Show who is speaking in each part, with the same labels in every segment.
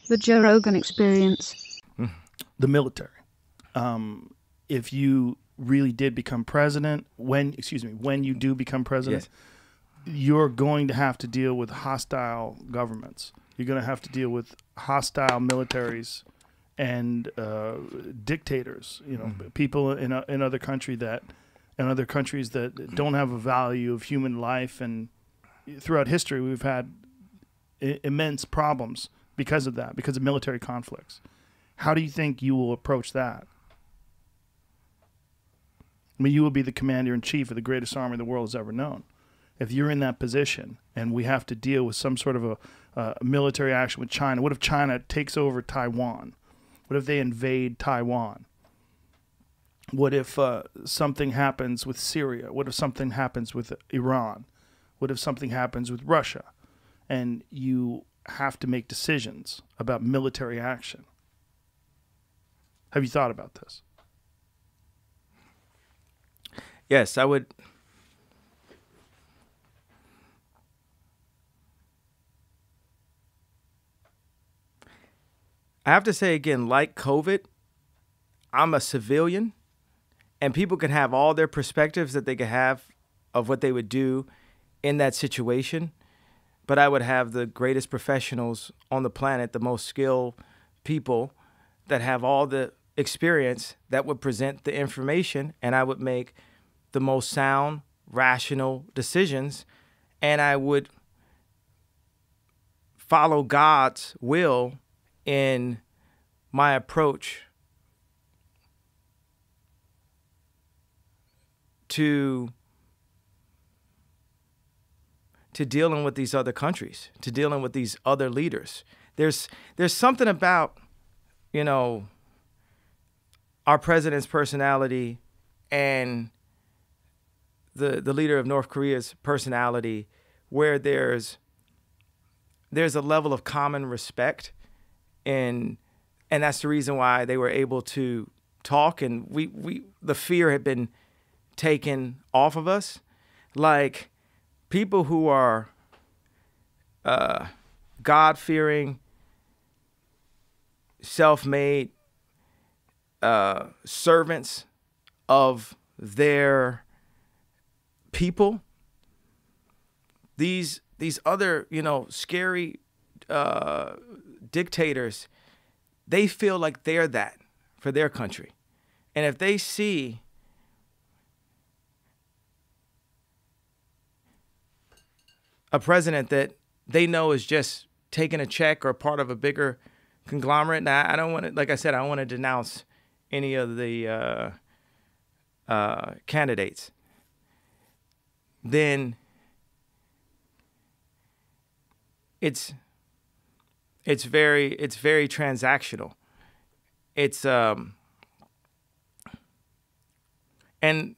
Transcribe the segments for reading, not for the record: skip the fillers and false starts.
Speaker 1: The Joe Rogan Experience.
Speaker 2: The military. If you really did become president, when you do become president, you're going to have to deal with hostile governments. You're going to have to deal with hostile militaries and dictators. People in other countries that don't have a value of human life. And throughout history, we've had immense problems because of that, because of military conflicts. How do you think you will approach that? I mean, you will be the commander-in-chief of the greatest army the world has ever known. If you're in that position and we have to deal with some sort of a military action with China, what if China takes over Taiwan? What if they invade Taiwan? What if something happens with Syria? What if something happens with Iran? What if something happens with Russia? And you have to make decisions about military action. Have you thought about this?
Speaker 3: Yes, I would. I have to say again, like COVID, I'm a civilian, and people can have all their perspectives that they could have of what they would do in that situation. But I would have the greatest professionals on the planet, the most skilled people that have all the experience that would present the information, and I would make the most sound, rational decisions, and I would follow God's will in my approach to dealing with these other countries, to dealing with these other leaders. There's something about, our president's personality and the leader of North Korea's personality, where there's a level of common respect, and that's the reason why they were able to talk, and the fear had been taken off of us. Like, people who are God-fearing, self-made servants of their people, these other scary dictators, they feel like they're that for their country. And if they see a president that they know is just taking a check or part of a bigger conglomerate, now I don't want to, like I said, I don't want to denounce any of the candidates, then it's very transactional. It's and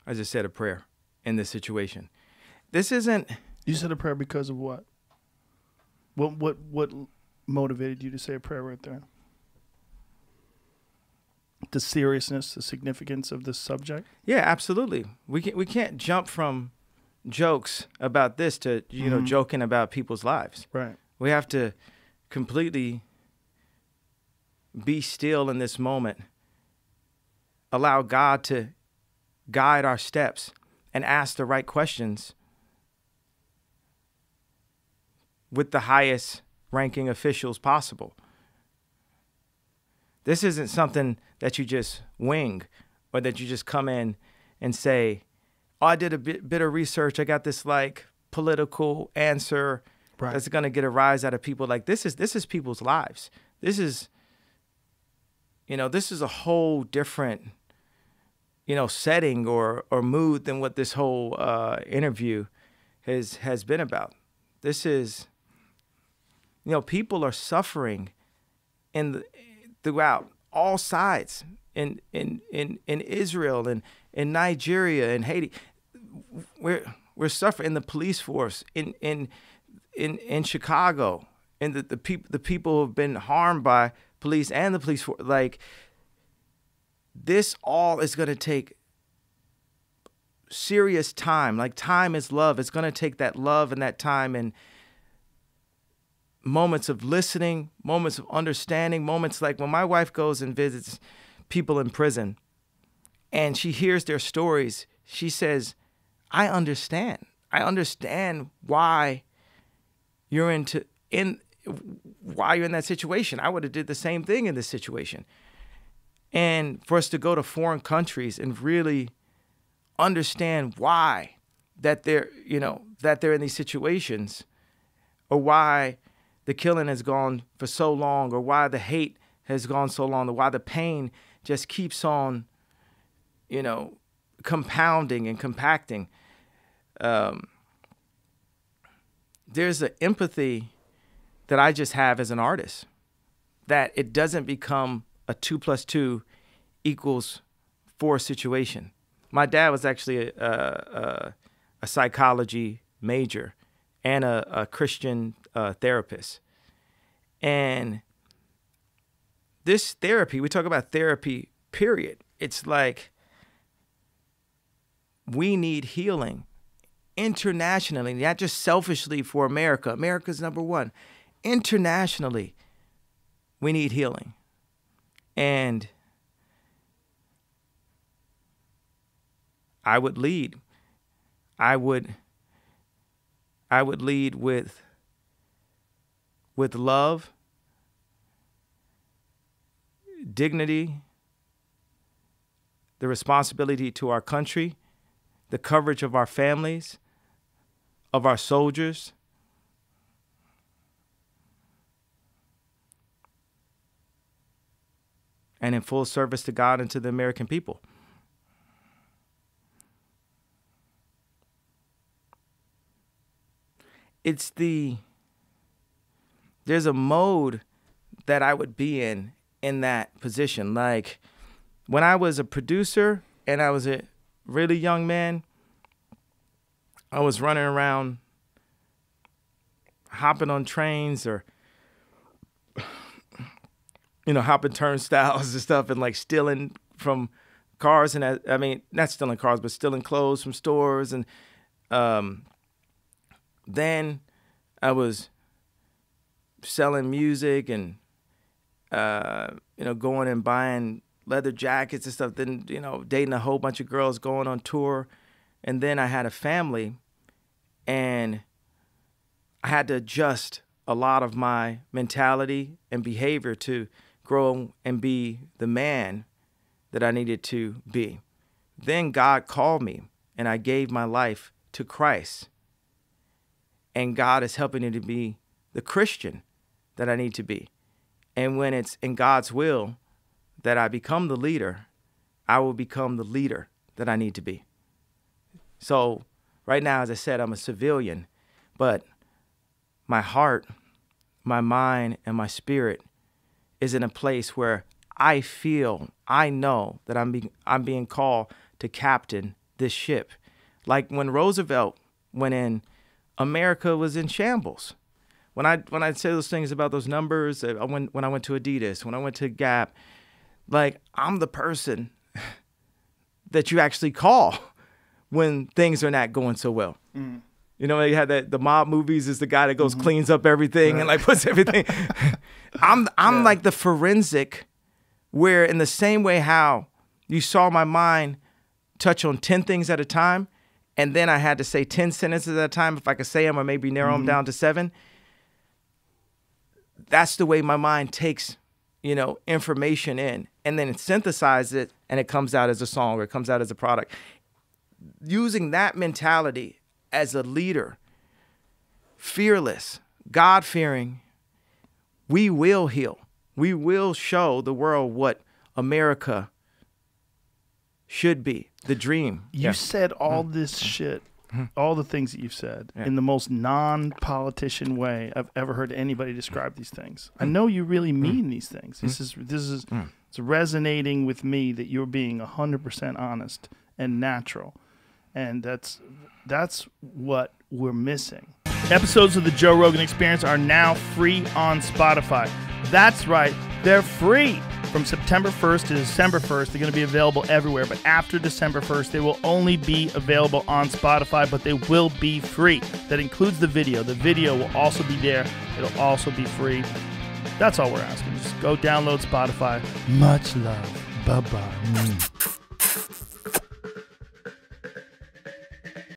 Speaker 3: I just said a prayer in this situation. This isn't.
Speaker 2: You said a prayer because of what? What motivated you to say a prayer right there? The seriousness, the significance of this subject?
Speaker 3: Yeah, absolutely. We can't jump from jokes about this to joking about people's lives.
Speaker 2: Right.
Speaker 3: We have to completely be still in this moment. Allow God to guide our steps and ask the right questions with the highest ranking officials possible. This isn't something that you just wing or that you just come in and say, oh, I did a bit of research. I got this political answer that's going to get a rise out of people. Like, this is people's lives. This is a whole different setting or mood than what this whole interview has been about. This is, people are suffering throughout all sides in Israel and in Nigeria and Haiti. We're suffering in the police force in Chicago, and the people who have been harmed by police and the police force. Like, this all is going to take serious time. Like, time is love. It's going to take that love and that time and moments of listening, moments of understanding, moments like when my wife goes and visits people in prison and she hears their stories, she says, I understand. I understand why you're in that situation. I would have did the same thing in this situation. And for us to go to foreign countries and really understand why that they're in these situations, or why the killing has gone for so long, or why the hate has gone so long, or why the pain just keeps on, compounding and compacting. There's an empathy that I just have as an artist, that it doesn't become a 2 + 2 = 4 situation. My dad was actually a psychology major and a Christian therapist. And this therapy, we talk about therapy, period. It's like we need healing internationally, not just selfishly for America. America's number one. Internationally, we need healing. And I would lead. I would lead with love, dignity, the responsibility to our country, the coverage of our families, of our soldiers. And in full service to God and to the American people. There's a mode that I would be in that position. Like, when I was a producer and I was a really young man, I was running around, hopping on trains or, hopping turnstiles and stuff, and like stealing from cars. And not stealing cars, but stealing clothes from stores. And then I was selling music and, going and buying leather jackets and stuff. Then, dating a whole bunch of girls, going on tour. And then I had a family, and I had to adjust a lot of my mentality and behavior to grow and be the man that I needed to be. Then God called me, and I gave my life to Christ. And God is helping me to be the Christian that I need to be. And when it's in God's will that I become the leader, I will become the leader that I need to be. So right now, as I said, I'm a civilian, but my heart, my mind, and my spirit is in a place where I know that I'm being called to captain this ship. Like when Roosevelt went in, America was in shambles. When I say those things about those numbers, when I went to Adidas, when I went to Gap, like, I'm the person that you actually call when things are not going so well. Mm. You had the mob movies is the guy that goes, cleans up everything, and like puts everything. I'm like the forensic, where in the same way how you saw my mind touch on 10 things at a time, and then I had to say 10 sentences at a time if I could say them, or maybe narrow them down to 7. That's the way my mind takes, information in, and then it synthesizes it, and it comes out as a song, or it comes out as a product. Using that mentality as a leader, fearless, God-fearing, we will heal. We will show the world what America should be, the dream.
Speaker 2: You said all this shit, all the things that you've said, in the most non-politician way I've ever heard anybody describe these things. I know you really mean these things. This is it's resonating with me that you're being 100% honest and natural. And that's what we're missing. Episodes of the Joe Rogan Experience are now free on Spotify. That's right. They're free. From September 1st to December 1st, they're going to be available everywhere. But after December 1st, they will only be available on Spotify, but they will be free. That includes the video. The video will also be there. It'll also be free. That's all we're asking. Just go download Spotify. Much love. Bye-bye.